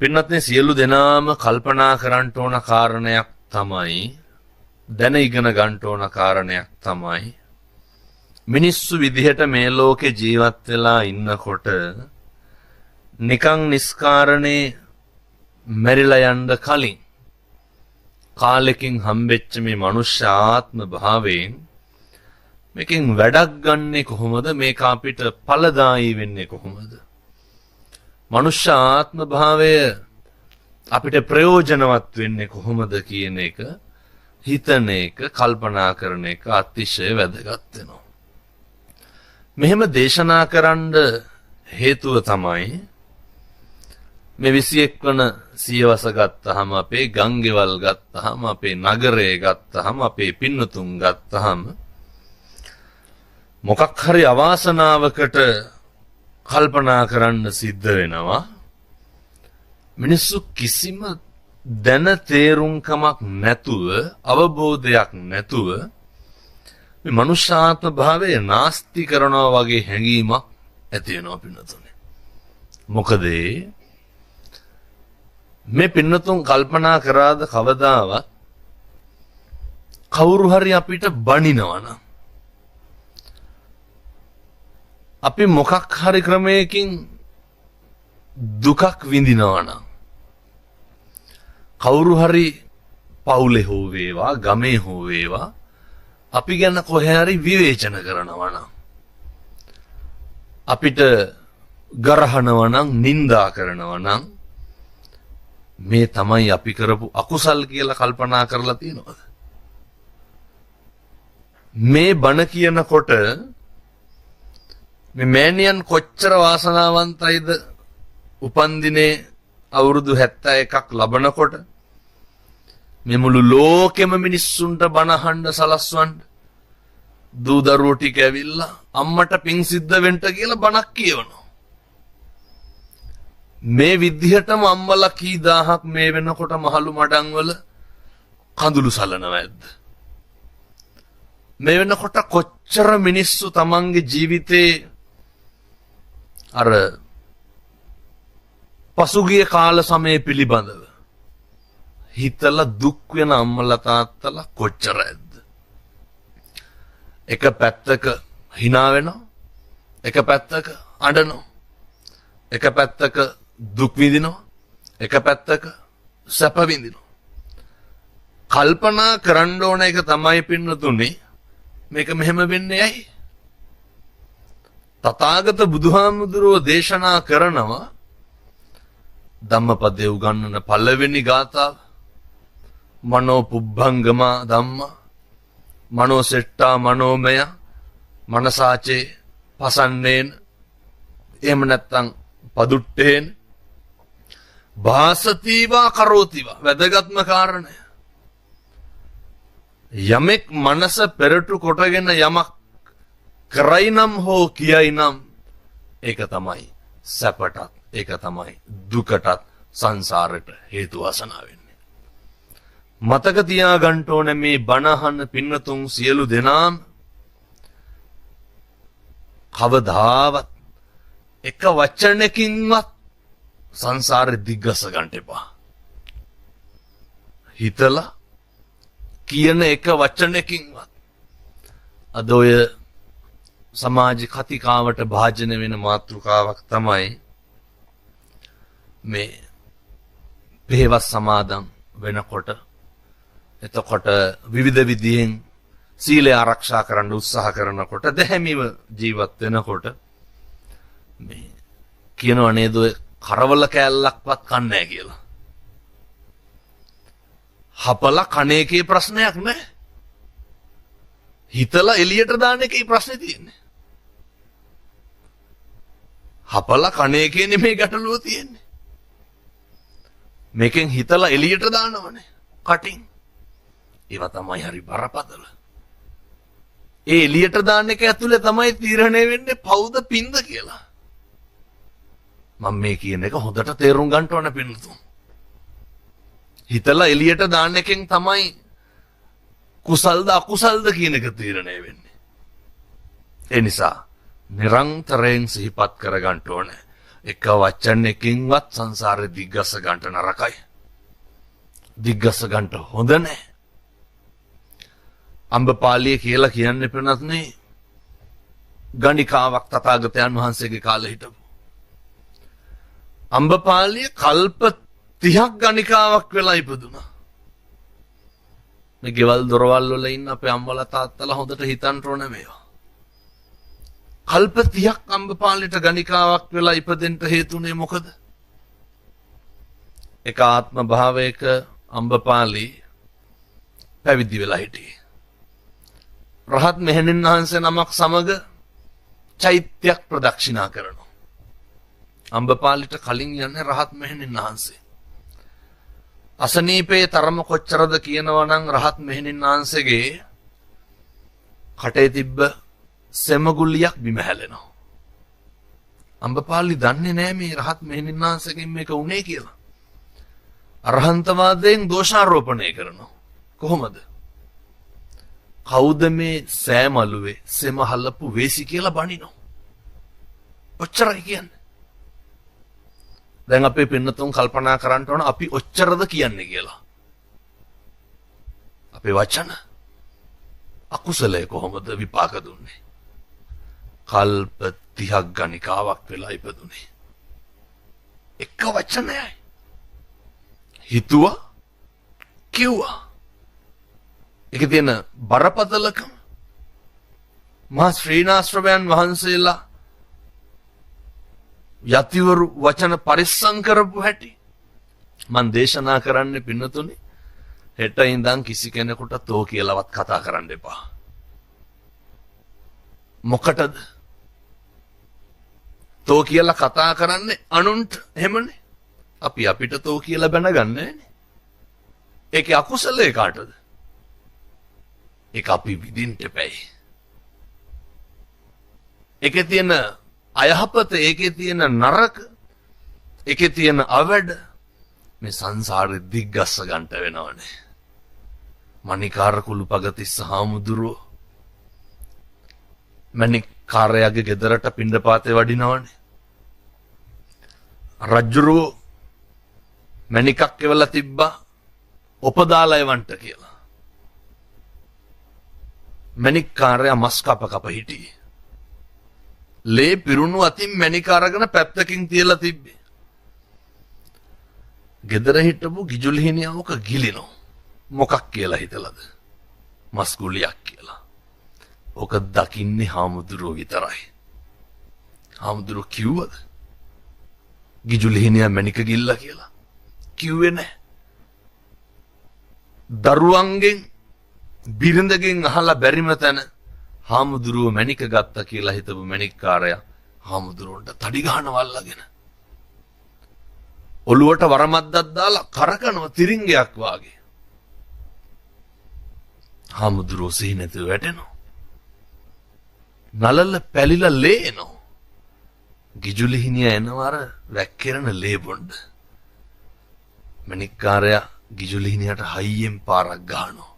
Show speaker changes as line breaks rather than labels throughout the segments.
පින්නත්නේ සියලු දෙනාම කල්පනා කරන්න ඕන කාරණයක් තමයි දැන ඉගෙන ගන්න ඕන කාරණයක් තමයි මිනිස්සු විදිහට මේ ලෝකේ ජීවත් වෙලා ඉන්නකොට නිකං නිස්කාරණේ මැරිලා යන්න කලින් කාලෙකින් හම්බෙච්ච මේ මනුෂ්‍ය ආත්ම භාවයෙන් මේකෙන් වැඩක් ගන්නෙ කොහොමද මේක අපිට ඵලදායී වෙන්නේ කොහොමද මනුෂ්‍ය ආත්ම භාවය අපිට ප්‍රයෝජනවත් වෙන්නේ කොහොමද කියන එක හිතන එක කල්පනා කරන එක අතිශය වැදගත් වෙනවා මෙහෙම දේශනා කරන්න හේතුව තමයි මේ 21 වන සියවස ගත්තාම අපේ ගංගෙවල් ගත්තාම අපේ නගරය ගත්තාම අපේ පින්නතුන් ගත්තාම මොකක් හරි අවාසනාවකට කල්පනා කරන්න සිද්ධ වෙනවා මිනිස්සු කිසිම දැන තේරුම්කමක් නැතුව අවබෝධයක් නැතුව මේ මනුෂ්‍යාත්ම භාවය නාස්ති කරනවා වගේ හැඟීමක් ඇති වෙනවා පින්නතුනේ මොකද මේ පින්නතුන් කල්පනා කරාද කවදාවත් කවුරු හරි අපිට බනිනවනම් අපි මොකක් හරි ක්‍රමයකින් දුකක් විඳිනවනම් කවුරු හරි පවුලේ හෝ වේවා ගමේ හෝ වේවා අපි ගැන කොහේ හරි විවේචන කරනවා නම් අපිට ගරහනවා නම් නිඳා කරනවා නම් මේ තමයි අපි කරපු අකුසල් කියලා කල්පනා කරලා තියෙනවද මේ බණ කියනකොට මේ මෑණියන් කොච්චර වාසනාවන්තයිද උපන්දිනේ අවුරුදු 71ක් ලබනකොට මේ මුළු ලෝකෙම මිනිස්සුන්ට බණ අහන්න සලස්වන්න දූ දරුවෝ ටික ඇවිල්ලා අම්මට පිං සිද්ධ වෙන්න කියලා බණක් කියවනවා මේ විදිහටම අම්මලා කී දහහක් මේ වෙනකොට මහලු මඩම් වල කඳුළු සලනවා ඇද්ද මේ වෙනකොට කොච්චර මිනිස්සු තමන්ගේ ජීවිතේ අර පසුගිය කාල සමය පිළිබඳව හිතලා දුක් වෙන අම්මලා තාත්තලා කොච්චර ඇද්ද එක පැත්තක hina වෙනවා එක පැත්තක අඬනවා එක පැත්තක දුක් විඳිනවා එක පැත්තක සැප විඳිනවා කල්පනා කරන්න ඕන එක තමයි පින්නතුනේ මේක මෙහෙම වෙන්නේ ඇයි තථාගත බුදුහාමුදුරුවෝ දේශනා කරනවා ධම්මපදයේ උගන්වන පළවෙනි ගාථාව මනෝ පුබ්බංගම ධම්ම මනෝ සෙට්ටා මනෝමය මනසාචේ පසන්නේන එහෙම නැත්නම් පදුට්ටේන භාසතිවා කරෝතිවා වැදගත්ම කාරණය යමෙක් මනස පෙරටු කොටගෙන යමක් කරයි නම් හෝ කියයි නම් ඒක තමයි සැපටත් ඒක තමයි දුකටත් සංසාරයට හේතු වාසනා වෙන්නේ මතක තියාගන්න ඕනේ මේ බණ අහන පින්නතුන් සියලු දෙනාම කවදාවත් එක වචනකින්වත් සංසාරේ දිග්ගස ගන්න එපා හිතලා කියන එක වචනකින්වත් අද ඔය සමාජ කතිකාවට භාජන වෙන මාතෘකාවක් තමයි මේ පෙහෙවස් සමාදන් වෙනකොට එතකොට විවිධ විදිහෙන් සීලය ආරක්ෂා කරන්න උත්සාහ කරනකොට දැහැමිව ජීවත් වෙනකොට මේ කියනවා නේද කරවල කෑල්ලක්වත් කන්නේ නැහැ කියලා. හපලා කණ එකේ ප්‍රශ්නයක් නැහැ. හිතලා එළියට දාන එකේ ප්‍රශ්නේ තියෙන්නේ. හපලා කණ එකේ නෙමෙයි ගැටලුව තියෙන්නේ. මේකෙන් හිතලා එළියට දානවනේ කටින්. ඒවා තමයි හරි බරපතල. ඒ එළියට දාන එක ඇතුලේ තමයි තීරණය වෙන්නේ පවුද පින්ද කියලා. මම මේ කියන එක හොඳට තේරුම් ගන්න ඕන පින්නතුන්. හිතලා එළියට දාන එකෙන් තමයි කුසල්ද අකුසල්ද කියන එක තීරණය වෙන්නේ. ඒ නිසා නිරන්තරයෙන් සිහිපත් කර ගන්න ඕනේ. එක වචනයකින්වත් සංසාරේ දිග්ගස ගන්නට නරකයි. දිග්ගස ගන්නට හොඳ නැහැ. අම්බපාලිය කියලා කියන්නේ පින්නත්නේ ගණිකාවක් තථාගතයන් වහන්සේගේ කාලේ හිටපු. අම්බපාලිය කල්ප 30ක් ගණිකාවක් වෙලා ඉපදුනා. මේ ගෙවල් දොරවල් වල ඉන්න අපේ අම්මලා තාත්තලා හොඳට හිතන්න ඕනේ මේවා. කල්ප 30ක් අම්බපාලියට ගණිකාවක් වෙලා ඉපදෙන්න හේතුනේ මොකද? එක ආත්ම භාවයක අම්බපාලි පැවිදි වෙලා හිටියේ. රහත් මෙහෙණින් වහන්සේ නමක් සමග චෛත්‍යයක් ප්‍රදක්ෂිනා කරනවා. අම්බපාලිට කලින් යන්නේ රහත් මෙහෙණින් වහන්සේ. අසනීපේ තරම කොච්චරද කියනවා නම් රහත් මෙහෙණින් වහන්සේගේ කටේ තිබ්බ සෙමගුලියක් බිම හැලෙනවා. අම්බපාලි දන්නේ නැහැ මේ රහත් මෙහෙණින් වහන්සේගෙන් මේක උනේ කියලා. අරහන්තවාදයෙන් දෝෂාරෝපණය කරනවා. කොහොමද? කවුද මේ සෑමලුවේ සෙම හලපු වේසි කියලා බනිනවා. ඔච්චරයි කියන්නේ. දැන් අපේ පින්නතුන් කල්පනා කරන්න ඕන අපි ඔච්චරද කියන්නේ කියලා. අපේ වචන අකුසලයේ කොහොමද විපාක දුන්නේ? කල්ප 30ක් ගණිකාවක් වෙලා ඉපදුනේ. එක වචනයයි. හිතුවා කිව්වා. ඒකේ තියෙන බරපතලකම මහා ශ්‍රීනාශ්‍රවයන් වහන්සේලා යතිවරු වචන පරිස්සම් කරපු හැටි මන් දේශනා කරන්න පින්නතුනේ හෙට ඉඳන් කිසි කෙනෙකුට තෝ කියලාවත් කතා කරන්න එපා. මොකටද? තෝ කියලා කතා කරන්නේ අනුන්ට එහෙමනේ. අපි අපිට තෝ කියලා බැනගන්නේ නෑනේ. ඒකේ අකුසලයේ කාටද? ඒක අපි විඳින්න එපැයි. ඒකේ තියෙන අයහපත, ඒකේ තියෙන නරක, ඒකේ තියෙන අවැඩ මේ සංසාරෙ දිග්ගස්ස ගන්නට වෙනවනේ. මණිකාර කුළුපගතිස්ස හාමුදුරුවෝ මණිකාරයාගේ ගෙදරට පිණ්ඩපාතේ වඩිනවනේ. රජුරෝ මණිකක් එවලා තිබ්බා උපදාලා එවන්ට කියලා. මණිකාරයා මස් කප හිටියේ. ලේ පිරුණු අතින් මණික අරගෙන පැත්තකින් තියලා තිබ්බේ. ගෙදර හිටපු ගිජුලිහිනියා ඔක ගිලිනෝ. මොකක් කියලා හිතලාද? මස් ගුලියක් කියලා. ඔක දකින්නේ හාමුදුරුවෝ විතරයි. හාමුදුරුවෝ කිව්වද? ගිජුලිහිනියා මණික ගිල්ලා කියලා. කිව්වේ නැහැ. දරුවන්ගෙන් බිරිඳගෙන් අහලා බැරිම තැන හාමුදුරුවෝ මණික ගත්තා කියලා හිතපු මණික්කාරයා හාමුදුරුවන්ට තඩි ගහනවා අල්ලගෙන. ඔළුවට වරමද්දක් දාලා කරකනවා තිරින්ගයක් වාගේ. හාමුදුරුවෝ සිහි නැතුව වැටෙනවා. නලල පැලිලා ලේනවා. ගිජුලිහිනියා එනවා අර වැක්කිරන ලේ බොන්න. මණික්කාරයා ගිජුලිහිනියට හයියෙන් පාරක් ගහනවා.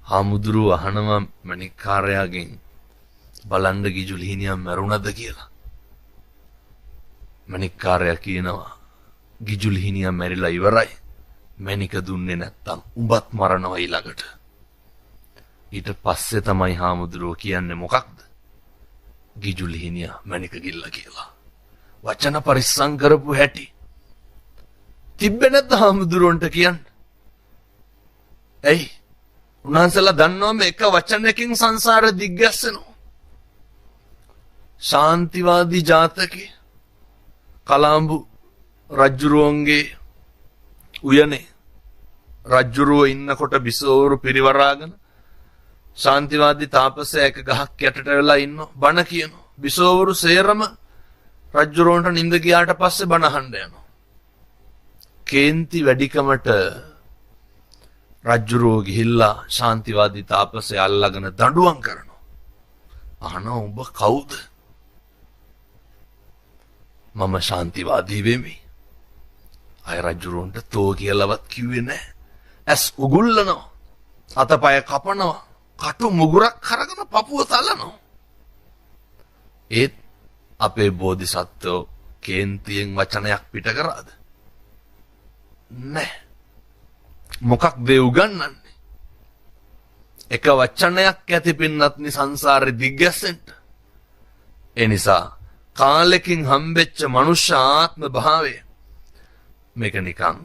හාමුදුරුවෝ අහනවා මණික්කාරයාගෙන් බලන්න ගිජුලිහිනියා මැරුණද කියලා. මණික්කාරයා කියනවා ගිජුලිහිනියා මැරිලා ඉවරයි. මණික දුන්නේ නැත්තම් උඹත් මරනවා ඊළඟට. ඊට පස්සේ තමයි හාමුදුරුවෝ කියන්නේ මොකක්ද? ගිජුලිහිනියා මණික ගිල්ලා කියලා. වචන පරිස්සම් කරපු හැටි තිබ්බේ නැද්ද හාමුදුරුවන්ට කියන්න? ඇයි? උන්වහන්සේලා දන්නවා මේ එක වචනයකින් සංසාර දිග්ගැස්සෙනවා. ශාන්තිවාදී ජාතකේ කලාඹු රජුරුවන්ගේ උයනේ රජුරුව ඉන්නකොට බිසෝවරු පිරිවරාගෙන ශාන්තිවාදී තාපසයා එක ගහක් යටට වෙලා ඉන්නවා බණ කියනවා. බිසෝවරු සේරම රජුරුවන්ට නිින්ද ගියාට පස්සේ බණ අහන්න යනවා. කේන්ති වැඩිකමට රජුරෝ ගිහිල්ලා ශාන්තිවාදී තාපසයා අල්ලගෙන දඬුවම් කරනවා. අහනවා උඹ කවුද? මම ශාන්තිවාදී වෙමි. අය රජුරොන්ට තෝ කියලාවත් කිව්වේ නැහැ. ඇස් උගුල්ලනවා. අතපය කපනවා. කටු මුගුරක් කරගෙන පපුව තලනවා. ඒත් අපේ බෝධිසත්වෝ කේන්තියෙන් වචනයක් පිට කරාද? නැහැ. මොකක්ද ඒ උගන්වන්නේ? එක වචනයක් ඇති පින්නත්නි සංසාරේ දිග්ගැස්සෙන්න. ඒ නිසා කාලෙකින් හම්බෙච්ච මනුෂ්‍ය ආත්ම භාවය මේක නිකන්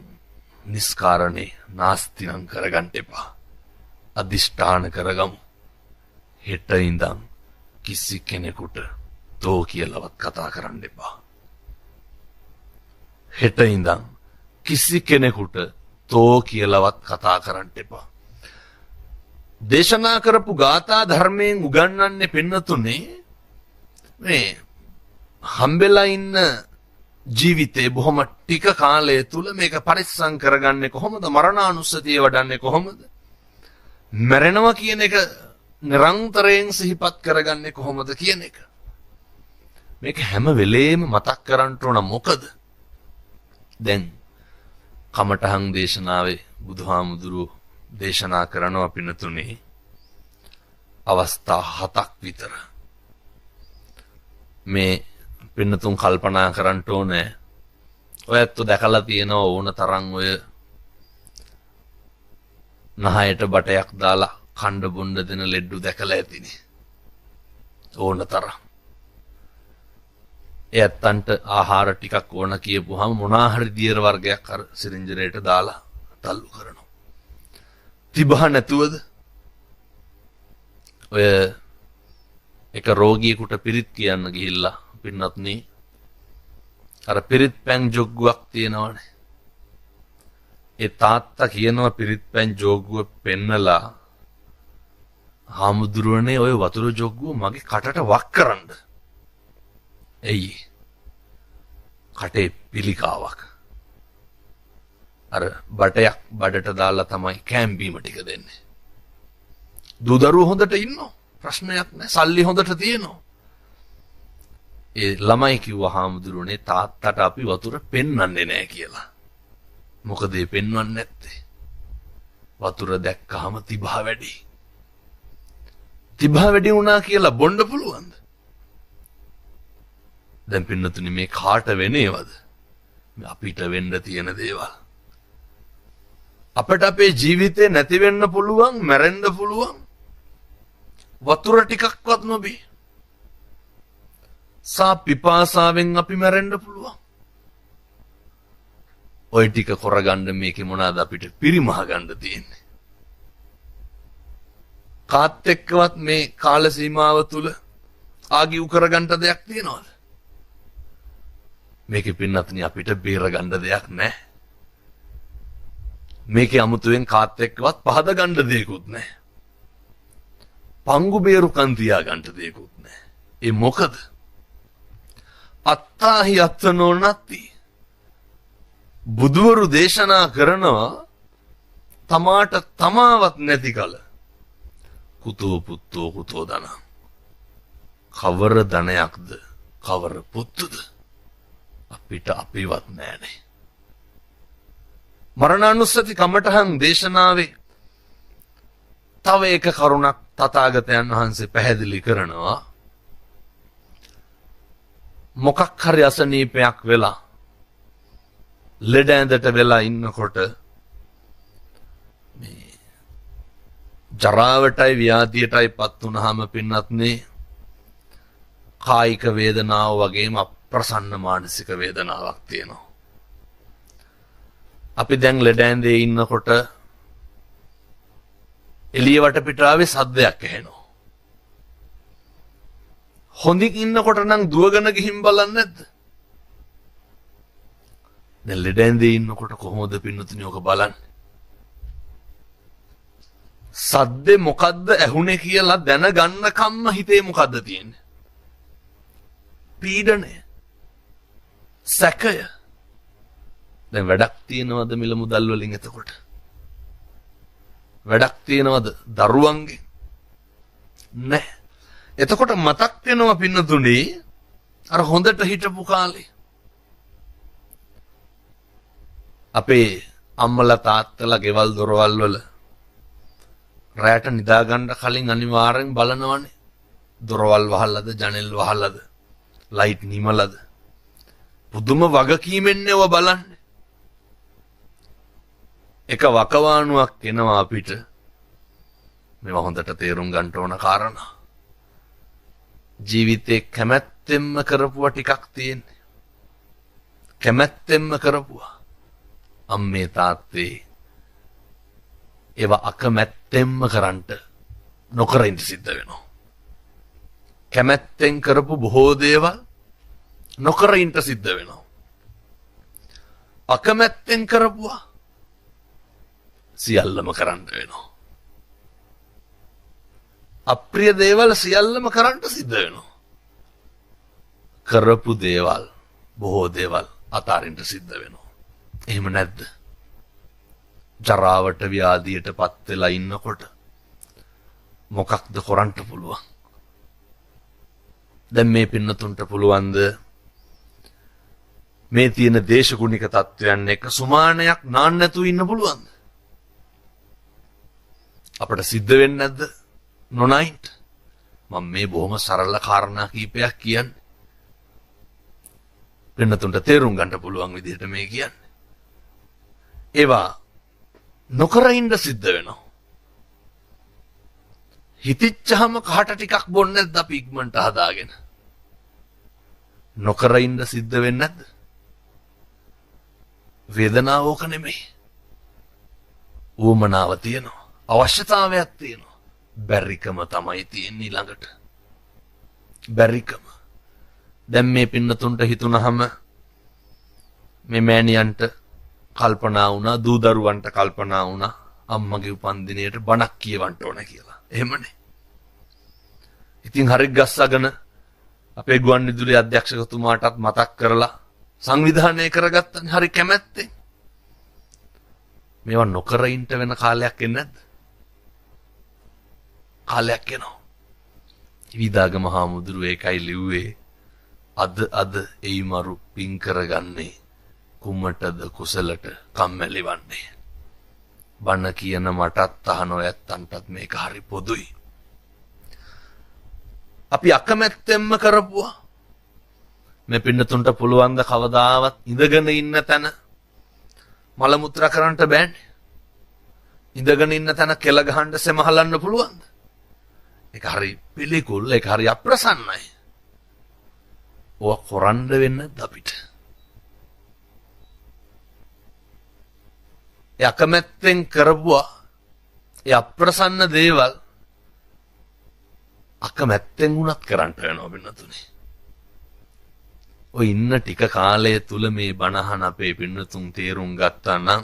නිස්කාරණේ නාස්තිනම් කරගන්න එපා. අදිෂ්ඨාන කරගමු. හෙට ඉඳන් කිසි කෙනෙකුට තෝ කියලාවත් කතා කරන්න එපා. හෙට ඉඳන් කිසි කෙනෙකුට තෝ කියලාවත් කතා කරන්න එපා. දේශනා කරපු ගාථා ධර්මයෙන් උගන්වන්නේ පින්නතුනේ මේ හම්බෙලා ඉන්න ජීවිතේ බොහොම ටික කාලය තුල මේක පරිස්සම් කරගන්නේ කොහොමද? මරණානුස්සතිය වඩන්නේ කොහොමද? මරණවා කියන එක නිරන්තරයෙන් සිහිපත් කරගන්නේ කොහොමද කියන එක. මේක හැම වෙලේම මතක් කරන්න ඕන. මොකද දැන් කමඨහං දේශනාවේ බුදුහාමුදුරුවෝ දේශනා කරනවා පින්නතුනේ අවස්ථා 7ක් විතර. මේ පින්නතුන් කල්පනා කරන්න ඕනේ. ඔයත් දැකලා තියෙනවා ඕන තරම් ඔය නහයට බටයක් දාලා කණ්ඩ බොණ්ඩ දෙන ලෙඩ්ඩු දැකලා ඇතිනේ. ඕන තරම්. එයත්න්ට ආහාර ටිකක් ඕන කියපුවාම මොනවා හරි දියර වර්ගයක් අර සිරින්ජරේට දාලා තල්ලු කරනවා. තිබහ නැතුවද? ඔය එක රෝගියෙකුට පිරිත් කියන්න ගිහිල්ලා පින්නත්නි අර පිරිත් පැන් ජොග්ගුවක් තියෙනවනේ. ඒ තාත්තා කියනවා පිරිත් පැන් ජොග්ගුව පෙන්නලා හාමුදුරුවනේ ඔය වතුර ජොග්ගුව මගේ කටට වක් කරන්න. එයි කටේ පිළිකාවක්. අර බටයක් බඩට දාලා තමයි කැම්බීම ටික දෙන්නේ. දුදරුව හොඳට ඉන්නවා. ප්‍රශ්නයක් නැහැ. සල්ලි හොඳට තියෙනවා. ඒ ළමයි කිව්වා හාමුදුරුවනේ තාත්තට අපි වතුර පෙන්වන්නේ නැහැ කියලා. මොකද ඒ පෙන්වන්නේ නැත්තේ? වතුර දැක්කහම තිබහ වැඩි. තිබහ වැඩි වුණා කියලා බොන්න පුළුවන්ද? දැන් පින්නතුනි මේ කාට වෙන්නේවද? අපිට වෙන්න තියෙන දේවල්. අපට අපේ ජීවිතේ නැති වෙන්න පුළුවන්, මැරෙන්න පුළුවන්. වතුර ටිකක්වත් නොබී. සා පිපාසාවෙන් අපි මැරෙන්න පුළුවන්. ඔය ටික කරගන්න මේකේ මොනවාද අපිට පිරිමහ ගන්න තියෙන්නේ? කාත් එක්කවත් මේ කාල සීමාව තුල ආගිව් කරගන්න දෙයක් තියනවද? මේකේ පින්නත්නි අපිට බේර ගන්න දෙයක් නැහැ. මේකේ අමුතුවෙන් කාත් එක්කවත් පහද ගන්න දෙයක්වත් නැහැ. පංගු බේරුකන් තියා ගන්න දෙයක්වත් නැහැ. ඒ මොකද? අත්තාහි අත්තනෝ නැති. බුදුවරු දේශනා කරනවා තමාට තමාවත් නැති කල කුතෝ පුත්තෝ කුතෝ ධන. කවර ධනයක්ද කවර පුත්තුද අපිට අපිවත් නැනේ. මරණානුස්සති කමඨහං දේශනාවේ තව එක කරුණක් තථාගතයන් වහන්සේ පැහැදිලි කරනවා. මොකක් හරි අසනීපයක් වෙලා ලෙඩ ඇඳට වෙලා ඉන්නකොට මේ ජරාවටයි ව්‍යාධියටයි පත් වුනහම පින්නත්නේ කායික වේදනාව වගේම අප්‍රසන්න මානසික වේදනාවක් තියෙනවා. අපි දැන් ලෙඩ ඇඳේ ඉන්නකොට එළිය වටපිටාවේ සද්දයක් ඇහෙනවා. හොඳින් ඉන්නකොට නම් දුවගෙන ගිහින් බලන්නේ නැද්ද? දැන් ලෙඩ ඇඳේ ඉන්නකොට කොහොමද පින්නතුනි ඔක බලන්නේ? සද්දේ මොකද්ද ඇහුනේ කියලා දැනගන්නකම්ම හිතේ මොකද්ද තියෙන්නේ? පීඩනය, සැකය. දැන් වැඩක් තියනවද මිල මුදල් වලින්? එතකොට වැඩක් තියනවද දරුවන්ගේ? නැහැ. එතකොට මතක් වෙනවා පින්නතුනි අර හොඳට හිටපු කාලේ අපේ අම්මලා තාත්තලා ගෙවල් දොරවල් වල රැට නිදා ගන්න කලින් අනිවාර්යෙන් බලනවනේ දොරවල් වහලාද ජනෙල් වහලාද ලයිට් නිමලද? පුදුම වගකීමෙන් නෙව බලන්න. එක වකවානුවක් එනවා අපිට. මේවා හොඳට තේරුම් ගන්න ඕන කාරණා. ජීවිතේ කැමැත්තෙන්ම කරපුවා ටිකක් තියෙන්නේ. කැමැත්තෙන්ම කරපුවා. අම්මේ තාත්තේ ඒවා අකමැත්තෙන්ම කරන්ට නොකර ඉඳ සිද්ධ වෙනවා. කැමැත්තෙන් කරපු බොහෝ දේවල් නොකර ඉඳ සිද්ධ වෙනවා. අකමැත්තෙන් කරපුවා සියල්ලම කරන්න වෙනවා. අප්‍රිය දේවල් සියල්ලම කරන්න සිද්ධ වෙනවා. කරපු දේවල් බොහෝ දේවල් අතාරින්න සිද්ධ වෙනවා. එහෙම නැද්ද? ජරාවට ව්‍යාධියට පත් වෙලා ඉන්නකොට මොකක්ද කරන්න පුළුවන්? දැන් මේ පින්නතුන්ට පුළුවන්ද මේ තියෙන දේශගුණික තත්වයන් එක්ක සුමානයක් නාන්න නැතුව ඉන්න පුළුවන්ද? අපිට සිද්ධ වෙන්නේ නැද්ද නොනයින්ට? මම මේ බොහොම සරල කාරණා කීපයක් කියන්නේ. පින්නතුන්ට තේරුම් ගන්න පුළුවන් විදිහට මේ කියන්නේ. ඒවා නොකර ඉන්න සිද්ධ වෙනවා. හිතිච්චහම කහට ටිකක් බොන්නේ නැද්ද අපි ඉක්මනට හදාගෙන? නොකර ඉන්න සිද්ධ වෙන්නේ නැද්ද? වේදනාව ඕක නෙමෙයි. උවමනාව තියෙනවා. අවශ්‍යතාවයක් තියෙනවා. බැරිකම තමයි තියෙන්නේ ළඟට. බැරිකම. දැන් මේ පින්නතුන්ට හිතුනහම මේ මෑණියන්ට කල්පනා වුණා, දූ දරුවන්ට කල්පනා වුණා අම්මගේ උපන්දිනයට බණක් කියවන්න ඕන කියලා. එහෙමනේ. ඉතින් හරි ගස්සගෙන අපේ ගුවන්විදුලි අධ්‍යක්ෂකතුමාටත් මතක් කරලා සංවිධානය කරගත්තනේ හරි කැමැත්තෙන්. මේවා නොකර ඉන්න වෙන කාලයක් එන්නේ නැද්ද? කාලයක් එනවා. විදාගම මහමුදුරු ඒකයි ලිව්වේ අද එයි මරු පින් කරගන්නේ කුමටද කුසලට කම්මැලි වන්නේ. බණ කියන මටත් අහන ඔයත්තන්ටත් මේක හරි පොදුයි. අපි අකමැත්තෙන්ම කරපුවා. මේ පින්නතුන්ට පුළුවන් ද කවදාවත් ඉඳගෙන ඉන්න තැන මල මුත්‍රා කරන්න බෑනේ. ඉඳගෙන ඉන්න තැන කෙල ගහන්න සෙමහලන්න පුළුවන්ද? ඒක හරි පිළිකුල්, ඒක හරි අප්‍රසන්නයි. ඔය කරන්න වෙන්නේ අපිට. ඒ අකමැත්තෙන් කරපුවා ඒ අප්‍රසන්න දේවල් අකමැත්තෙන් වුණත් කරන්න වෙනවා පින්නතුනේ. ඔය ඉන්න ටික කාලය තුල මේ බණහන අපේ පින්නතුන් තේරුම් ගත්තා නම්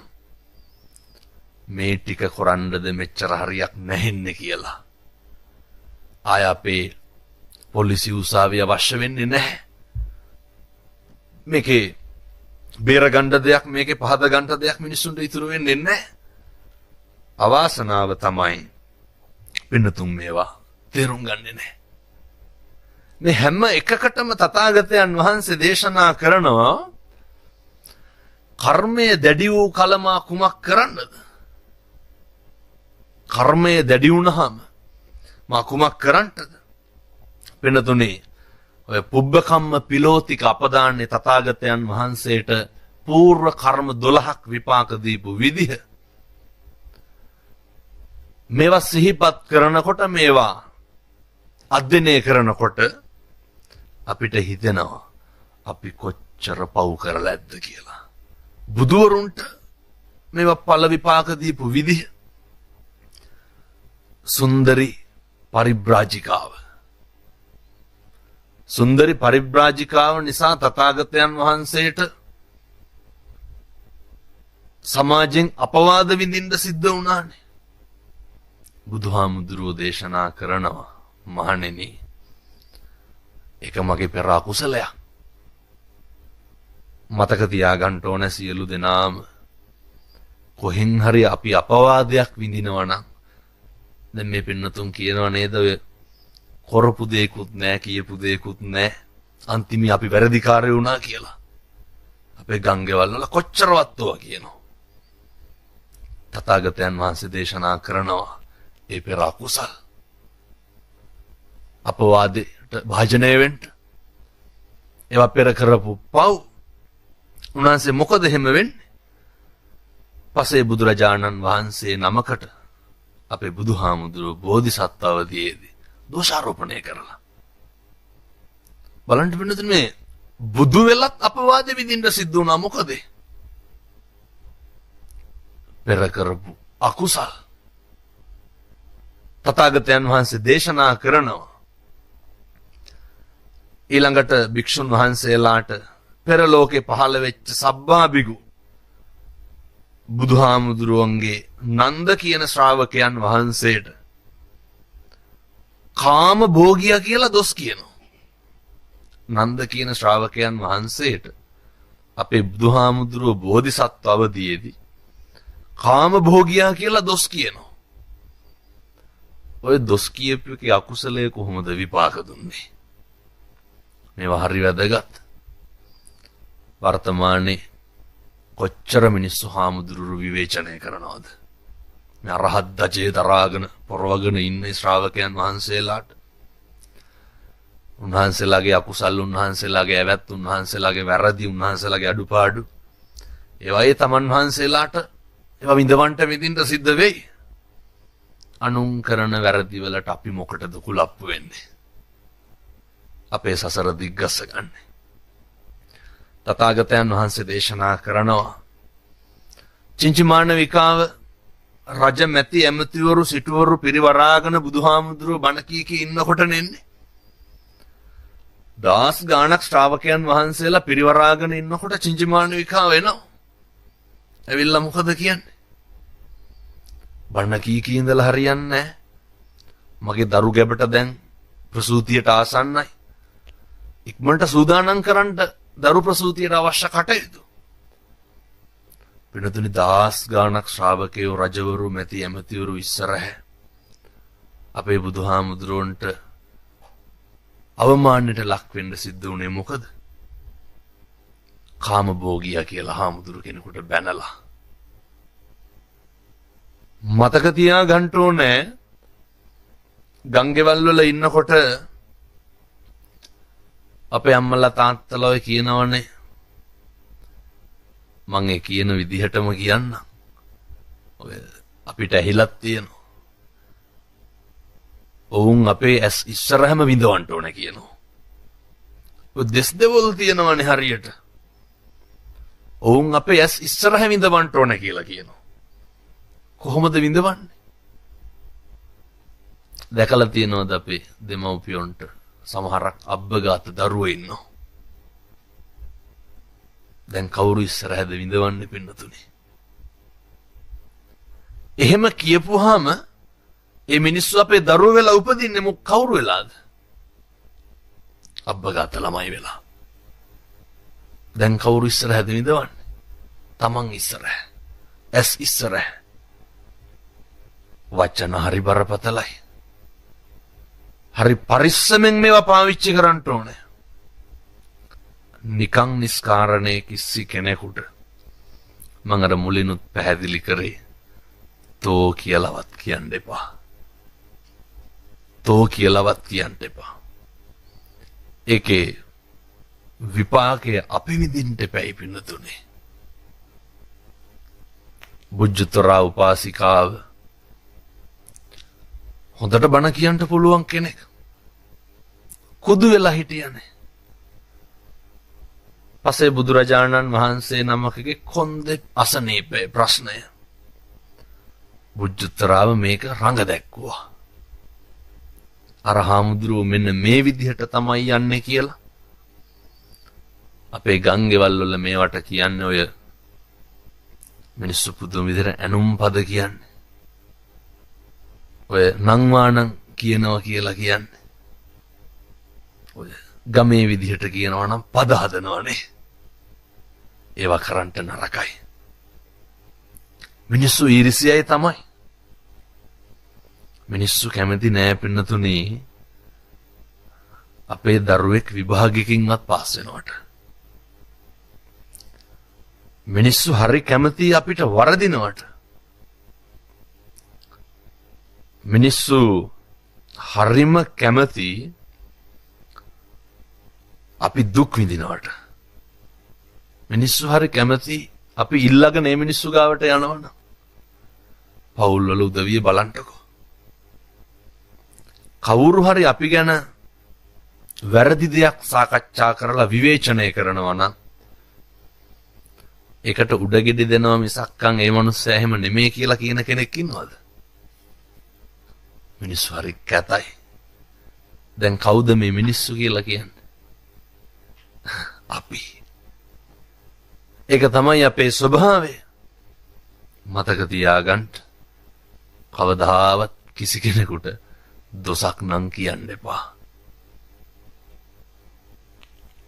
මේ ටික කරන්නද මෙච්චර හරියක් නැහෙන්නේ කියලා. ආය අපේ පොලිසි උසාවිය අවශ්‍ය වෙන්නේ නැහැ. මේකේ බේරගන්න දෙයක්, මේකේ පහද ගන්න දෙයක් මිනිස්සුන්ට ඉතුරු වෙන්නේ නැහැ. අවාසනාව තමයි පින්නතුන් මේවා තේරුම් ගන්නේ නැහැ. මේ හැම එකකටම තථාගතයන් වහන්සේ දේශනා කරනවා කර්මය දැඩි වූ කලමා කුමක් කරන්නද? කර්මය දැඩි වුණාම මා කුමක් කරන්නද? පින්නතුනේ ඔය පුබ්බකම්ම පිලෝතික අපදාන්නේ තථාගතයන් වහන්සේට පූර්ව කර්ම 12ක් විපාක දීපු විදිහ. මේවා සිහිපත් කරනකොට, මේවා අධ්‍යයනය කරනකොට අපිට හිතෙනවා අපි කොච්චර පව් කරලා ඇද්ද කියලා. බුදුවරුන්ට මේවා ඵල විපාක දීපු විදිහ. සුන්දරි පරිබ්‍රාජිකාව. සුන්දරි පරිබ්‍රාජිකාව නිසා තථාගතයන් වහන්සේට සමාජයෙන් අපවාද විඳින්න සිද්ධ වුණානේ. බුදුහාමුදුරුවෝ දේශනා කරනවා මහණෙනි, ඒක මගේ පෙර අකුසලයක්. මතක තියාගන්න ඕන සියලු දෙනාම කොහෙන් හරි අපි අපවාදයක් විඳිනවා නම්, දැන් මේ පින්නතුන් කියනවා නේද ඔය කරපු දෙයක්වත් නැහැ, කියපු දෙයක්වත් නැහැ, අන්තිමේ අපි වැරදිකාරයෝ වුණා කියලා. අපේ ගංගේවල් වල කොච්චරවත් ඔවා කියනවා. තථාගතයන් වහන්සේ දේශනා කරනවා ඒ පෙර අකුසල් අපවාදයට භාජනය වෙන්න ඒවා පෙර කරපු පව් උන්වහන්සේ මොකද එහෙම වෙන්නේ? පසේ බුදුරජාණන් වහන්සේ නමකට අපේ බුදුහාමුදුරුවෝ බෝධිසත්ව අවදීයේදී දෝෂාරෝපණය කරලා බලන්න වෙනතුනේ මේ බුදු වෙලත් අපවාද විඳින්න සිද්ධ වුණා. මොකද පෙර කරපු අකුසල් තථාගතයන් වහන්සේ දේශනා කරනවා. ඊළඟට භික්ෂුන් වහන්සේලාට පෙර ලෝකේ පහළ වෙච්ච සබ්බාබිගු බුදුහාමුදුරුවන්ගේ නන්ද කියන ශ්‍රාවකයන් වහන්සේට කාම භෝගියා කියලා දොස් කියනවා. නන්ද කියන ශ්‍රාවකයන් වහන්සේට අපේ බුදුහාමුදුරුවෝ බෝධිසත්ව අවදීයේදී කාම භෝගියා කියලා දොස් කියනවා. ඔය දොස් කියපු එකේ අකුසලයේ කොහොමද විපාක දුන්නේ? මේවා හරි වැදගත්. වර්තමානයේ කොච්චර මිනිස්සු හාමුදුරුවෝ විවේචනය කරනවද? මේ අරහත් දජේ දරාගෙන පොරවගෙන ඉන්න ශ්‍රාවකයන් වහන්සේලාට උන්වහන්සේලාගේ අකුසල්, උන්වහන්සේලාගේ ඇවැත්, උන්වහන්සේලාගේ වැරදි, උන්වහන්සේලාගේ අඩුපාඩු ඒවායේ තමන් වහන්සේලාට ඒවා විඳවන්ට විඳින්න සිද්ධ වෙයි. අනුන් කරන වැරදි වලට අපි මොකටද කුලප්පු වෙන්නේ? අපේ සසර දිග්ගස්ස ගන්න. තථාගතයන් වහන්සේ දේශනා කරනවා චින්චමානවිකාව රජ මැති ඇමතිවරු සිටුවරු පිරිවරාගෙන බුදුහාමුදුරුවෝ බණ කී ඉන්නකොට නෙන්නේ. දාස් ගාණක් ශ්‍රාවකයන් වහන්සේලා පිරිවරාගෙන ඉන්නකොට චින්චමානවිකාව එනවා. ඇවිල්ලා මොකද කියන්නේ? බණ කී ඉඳලා හරියන්නේ නැහැ. මගේ දරු ගැබට දැන් ප්‍රසූතියට ආසන්නයි. ඉක්මනට සූදානම් කරන්න දරු ප්‍රසූතියට අවශ්‍ය කටයුතු. වෙනතුනි දාස් ගාණක් ශ්‍රාවකයෝ රජවරු මැති ඇමතිවරු ඉස්සරහ අපේ බුදුහාමුදුරුවන්ට අවමානයට ලක් වෙන්න සිද්ධ වුණේ මොකද? කාම භෝගියා කියලා හාමුදුරු කෙනෙකුට බැනලා. මතක තියාගන්න ඕනේ ගංගෙවල් වල ඉන්නකොට අපේ අම්මලා තාත්තලා ඔය කියනවනේ, මම ඒ කියන විදිහටම කියන්නම්. ඔය අපිට ඇහිලක් තියෙනවා. ඔවුන් අපේ ඇස් ඉස්සරහම විඳවන්න ඕන කියනවා. ඔය දෙස් දෙවල් තියෙනවනේ හරියට. ඔවුන් අපේ ඇස් ඉස්සරහ විඳවන්න ඕන කියලා කියනවා. කොහොමද විඳවන්නේ? දැකලා තියෙනවද අපේ දෙමව්පියොන්ට සමහරක් අබ්බගාත දරුවෝ ඉන්නවා. දැන් කවුරු ඉස්සරහද විඳවන්නේ පින්නතුනේ? එහෙම කියපුවාම ඒ මිනිස්සු අපේ දරුවෝ වෙලා උපදින්නේ මොක කවුරු වෙලාද? අබ්බගාත ළමයි වෙලා. දැන් කවුරු ඉස්සරහද විඳවන්නේ? තමන් ඉස්සරහ. ඇස් ඉස්සරහ. වචන හරි බරපතලයි. හරි පරිස්සමෙන් මේවා පාවිච්චි කරන්න ඕනේ. නිකං නිස්කාරණේ කිසි කෙනෙකුට මම අර මුලිනුත් පැහැදිලි කරේ තෝ කියලාවත් කියන්න එපා. තෝ කියලාවත් කියන්න එපා. ඒකේ විපාකය අපි විඳින්න එපැයි පින්නතුනේ. බුද්ධතරා උපාසිකාව හොඳට බණ කියන්න පුළුවන් කෙනෙක්. කුදු වෙලා හිටියනේ. පසේ බුදුරජාණන් වහන්සේ නමකගේ කොන්දේ අසනීපේ ප්‍රශ්නය. බුද්ධතරාව මේක රඟ දැක්වුවා. අර හාමුදුරුවෝ මෙන්න මේ විදිහට තමයි යන්නේ කියලා. අපේ ගංගෙවල් වල මේවට කියන්නේ ඔය මිනිස්සු පුදුම විදිහට ඇනුම් පද කියන්නේ. ඔය නංවානම් කියනවා කියලා කියන්නේ. ඔය ගමේ විදිහට කියනවා නම් පද හදනවනේ. ඒවා කරන්ට නරකයි. මිනිස්සු ඊර්ෂ්‍යයි තමයි. මිනිස්සු කැමති නෑ පින්නතුනේ අපේ දරුවෙක් විභාගයකින්වත් පාස් වෙනවට. මිනිස්සු හරි කැමති අපිට වරදිනවට. මිනිස්සු හරිම කැමති අපි දුක් විඳිනවට. මිනිස්සු හරි කැමති අපි ඉල්ලගෙන මේ මිනිස්සු ගාවට යනවනම්. පවුල් වල උදවිය බලන්නකෝ. කවුරු හරි අපි ගැන වැරදි දෙයක් සාකච්ඡා කරලා විවේචනය කරනවා නම් ඒකට උඩගෙඩි දෙනවා මිසක්කන් ඒ මනුස්සයා එහෙම නෙමෙයි කියලා කියන කෙනෙක් ඉන්නවද? මිනිස්සු හරි කැතයි. දැන් කවුද මේ මිනිස්සු කියලා කියන්නේ? අපි. ඒක තමයි අපේ ස්වභාවය. මතක තියාගන්න. කවදාවත් කිසි කෙනෙකුට දොසක් නම් කියන්න එපා.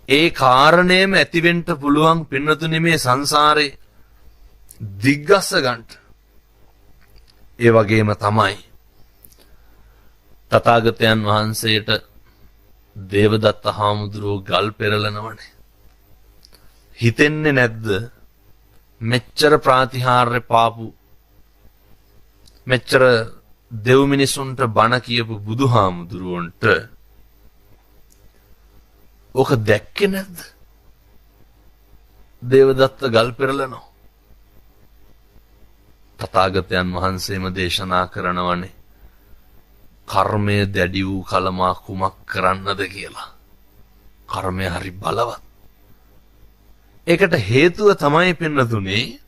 ඒ කාරණේම ඇතිවෙන්න පුළුවන් පින්නතුනි මේ සංසාරේ දිග්ගස්ස ගන්න. ඒ වගේම තමයි තථාගතයන් වහන්සේට දේවදත්ත හාමුදුරුවෝ ගල් පෙරලනවනේ. හිතෙන්නේ නැද්ද මෙච්චර ප්‍රාතිහාර්ය පාපු මෙච්චර දෙව් මිනිසුන්ට බණ කියපු බුදුහාමුදුරුවන්ට ඕක දැක්කේ නැද්ද? දේවදත්ත ගල් පෙරලනවා. තථාගතයන් වහන්සේම දේශනා කරනවනේ කර්මය දැඩි වූ කලමා කුමක් කරන්නද කියලා. කර්මය හරි බලවත්. ඒකට හේතුව තමයි පින්නතුනේ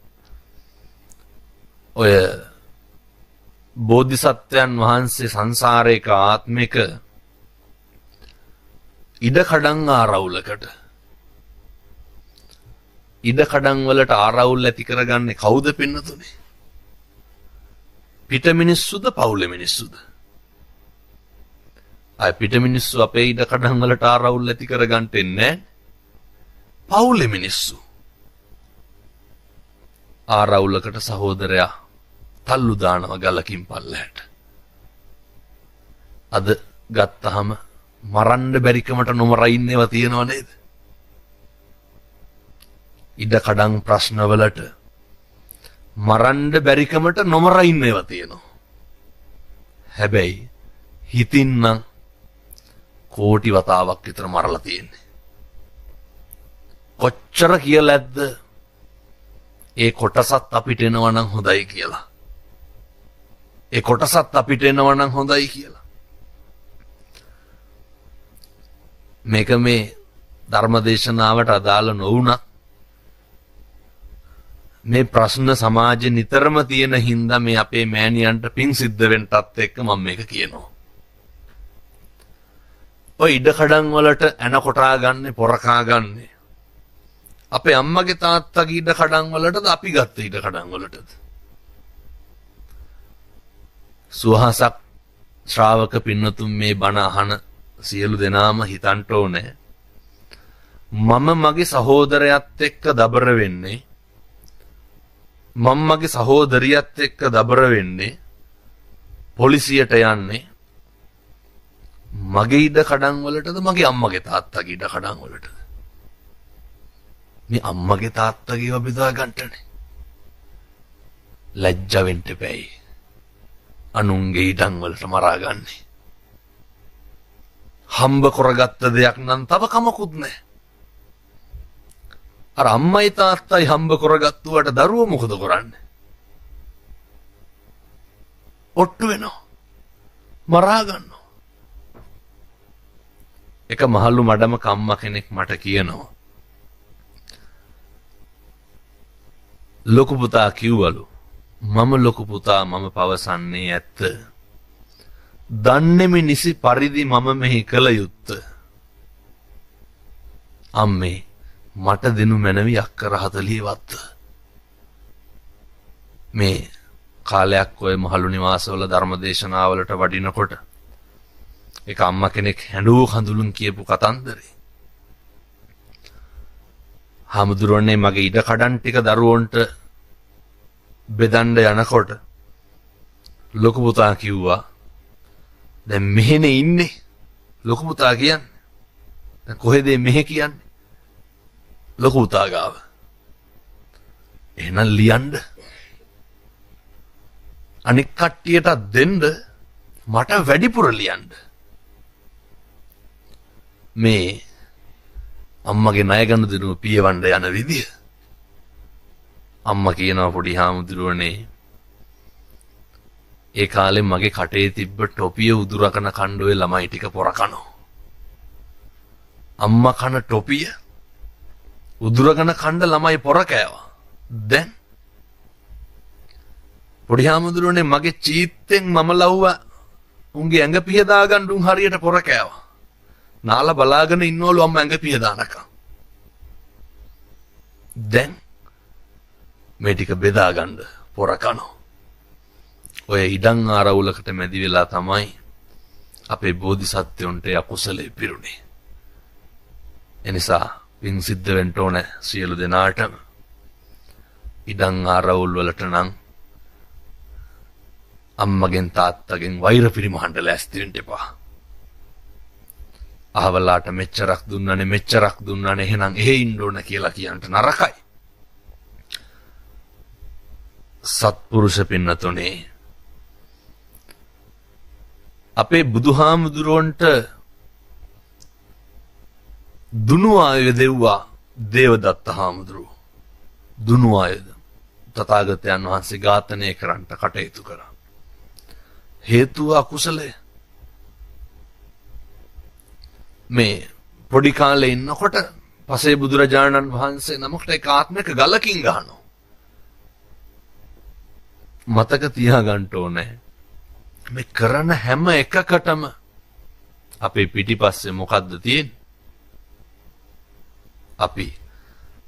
ඔය බෝධිසත්වයන් වහන්සේ සංසාරේක ආත්මික ඉඩකඩම් ආරවුලකට ඉඩකඩම් වලට ආරවුල් ඇති කරගන්නේ කවුද පින්නතුනේ? පිට මිනිස්සුද පවුල මිනිස්සුද? අය පිට මිනිස්සු අපේ ඉඩකඩම් වලට ආරවුල් ඇති කරගන්න ඉන්නේ පවුල මිනිස්සු. ආරවුලකට සහෝදරයා තල්ලු දානවා ගලකින් පල්ලයට. අද ගත්තහම මරන්න බැරිකමට නොමර ඉන්නව තියෙනව නේද? ඉඩකඩම් ප්‍රශ්නවලට මරන්න බැරිකමට නොමර ඉන්නව තියෙනවා. හැබැයි හිතින්නම් කෝටි වතාවක් විතර මරලා තියෙන්නේ. කොච්චර කියලාද ඒ කොටසත් අපිට එනවා නම් හොඳයි කියලා. ඒ කොටසත් අපිට එනවා නම් හොඳයි කියලා. මේක මේ ධර්මදේශනාවට අදාළ නොවුණත් මේ ප්‍රශ්න සමාජෙ නිතරම තියෙන හින්දා මේ අපේ මෑණියන්ට පිං සිද්ධ වෙන්නත් එක්ක මම මේක කියනවා. ඔය ඉඩකඩම් වලට ඇන කොටා ගන්න පොරකා ගන්න අපේ අම්මගේ තාත්තගේ ඉඩකඩම් වලටද අපි ගත්ත ඉඩකඩම් වලටද? සුවහසක් ශ්‍රාවක පින්නතුන් මේ බණ අහන සියලු දෙනාම හිතන්න ඕනේ මම මගේ සහෝදරයත් එක්ක දබර වෙන්නේ මම මගේ සහෝදරියත් එක්ක දබර වෙන්නේ පොලිසියට යන්නේ මගේ ඉඩකඩම් වලටද මගේ අම්මගේ තාත්තගේ ඉඩකඩම් වලටද? මේ අම්මගේ තාත්තගේව බෙදා ගන්නනේ. ලැජ්ජ වෙන්න එපැයි. අනුන්ගේ ඉඩම් වලට මරාගන්නේ. හම්බ කරගත්ත දෙයක් නම් තව කමකුත් නැහැ. අර අම්මයි තාත්තයි හම්බ කරගත්තුවට දරුවෝ මොකද කරන්නේ? ඔට්ටු වෙනවා. මරා ගන්නවා. එක මහලු මඩම කම්ම කෙනෙක් මට කියනවා ලොකු පුතා කිව්වලු මම ලොකු පුතා මම පවසන්නේ ඇත්ත. දන්නේමි නිසි පරිදි මම මෙහි කළ යුත්ත. අම්මේ මට දෙනු මැනවි අක්කර 40 වත්ත. මේ කාලයක් ඔය මහලු නිවාසවල ධර්මදේශනාවලට වඩිනකොට එක අම්මා කෙනෙක් හැඬුව කඳුළුන් කියපු කතන්දරේ. හාමුදුරනේ මගේ ඉඩ කඩන් ටික දරුවන්ට බෙදන්න යනකොට ලොකු පුතා කිව්වා දැන් මෙහෙනේ ඉන්නේ. ලොකු පුතා කියන්නේ දැන් කොහෙද මෙහෙ කියන්නේ? ලොකු පුතා ගාව. එහෙනම් ලියන්න. අනික් කට්ටියට දෙන්න මට වැඩිපුර ලියන්න. මේ අම්මගේ ණය ගන්න දිනුව පියවන්න යන විදිය. අම්මා කියනවා පොඩි හාමුදුරුවනේ ඒ කාලේ මගේ කටේ තිබ්බ ටොපිය උදුරකන කණ්ඩෝයේ ළමයි ටික පොර කනවා. අම්මා කන ටොපිය උදුරකන කණ්ඩ ළමයි පොර කෑවා. දැන් පොඩි හාමුදුරුවනේ මගේ චීත්තෙන් මම ලව්වා උන්ගේ ඇඟ පිහදා ගන්න උන් හරියට පොර කෑවා. නාලා බලාගෙන ඉන්නවලු අම්මා ඇඟ පිහදානකම්. දැන් මේ ටික බෙදා ගන්න පොර කනවා. ඔය ඉඩම් ආරවුලකට මැදි වෙලා තමයි අපේ බෝධිසත්වයන්ට අකුසලේ පිරුණේ. එනිසා පින් සිද්ධ වෙන්න ඕන සියලු දෙනාටම. ඉඩම් ආරවුල් වලට නම් අම්මගෙන් තාත්තගෙන් වෛර පිරිමහන්න ලෑස්ති වෙන්න එපා. අහවලාට මෙච්චරක් දුන්නානේ එහෙනම් එහෙ ඉන්න ඕන කියලා කියන්න නරකයි. සත්පුරුෂ පින්නතුනේ අපේ බුදුහාමුදුරුවන්ට දුනු ආයුධ දෙව්වා දේවදත්ත හාමුදුරුවෝ. දුනු ආයුධ තථාගතයන් වහන්සේ ඝාතනය කරන්නට කටයුතු කරා. හේතුව අකුසලය. මේ පොඩි කාලේ ඉන්නකොට පසේ බුදුරජාණන් වහන්සේ නමකට එක ආත්මයක ගලකින් ගහනවා. මතක තියාගන්න ඕනේ මේ කරන හැම එකකටම අපේ පිටිපස්සේ මොකද්ද තියෙන්නේ? අපි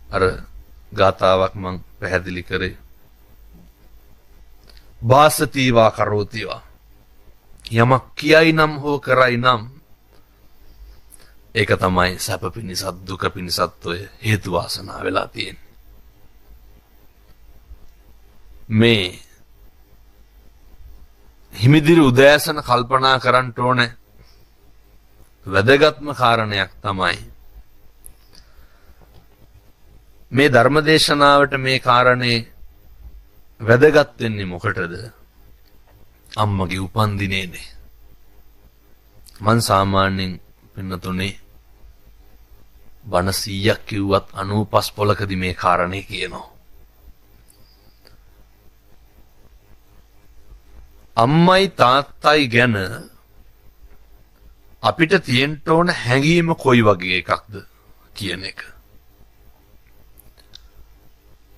අර ගාතාවක් මං පැහැදිලි කරේ. වාසතිවා කරෝතිවා යමක් කියයි නම් හෝ කරයි නම් ඒක තමයි සැප පිණිසත් දුක පිණිසත් ඔය හේතු වාසනා වෙලා තියෙන්නේ. මේ හිමිදිරි උදෑසන කල්පනා කරන්න ඕනේ වැදගත්ම කාරණයක් තමයි මේ ධර්මදේශනාවට මේ කාරණේ වැදගත් වෙන්නේ මොකටද? අම්මගේ උපන්දිනේනේ. මං සාමාන්‍යයෙන් පින්නතුනේ බණ 100ක් කිව්වත් 95 පොලකදී මේ කාරණේ කියනවා. අම්මයි තාත්තයි ගැන අපිට තියෙන්න ඕන හැඟීම කොයි වගේ එකක්ද කියන එක.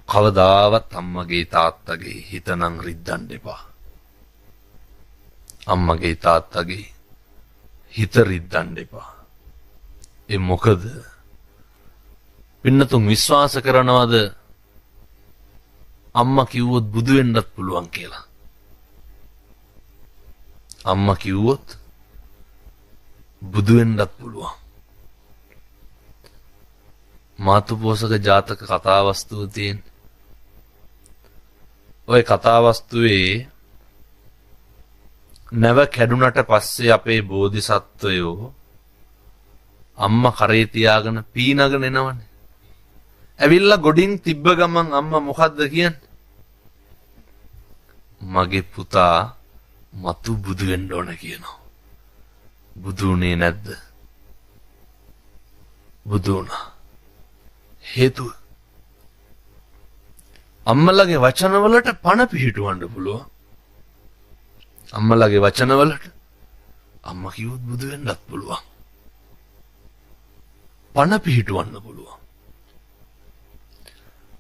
කවදාවත් අම්මගේ තාත්තගේ හිත නම් රිද්දන්න එපා. අම්මගේ තාත්තගේ හිත රිද්දන්න එපා. ඒ මොකද පින්නතුන් විශ්වාස කරනවද අම්මා කිව්වොත් බුදු වෙන්නත් පුළුවන් කියලා? අම්මා කිව්වොත් බුදු වෙන්නත් පුළුවන්. මාතුපෝසක ජාතක කතාවස්තුව තියෙන. ඔය කතාවස්තුවේ නැව කැඩුනට පස්සේ අපේ බෝධිසත්වයෝ අම්මා කරේ තියාගෙන පීනගෙන එනවනේ. ඇවිල්ලා ගොඩින් තිබ්බ ගමන් අම්මා මොකද්ද කියන්නේ? මගේ පුතා මතු බුදු වෙන්න ඕන කියනවා. බුදු උනේ නැද්ද? බුදු වුණා. හේතුව අම්මලගේ වචනවලට පණ පිහිටවන්න පුළුවන්. අම්මලගේ වචනවලට අම්මා කිව්වොත් බුදු වෙන්නත් පුළුවන්. පණ පිහිටවන්න පුළුවන්.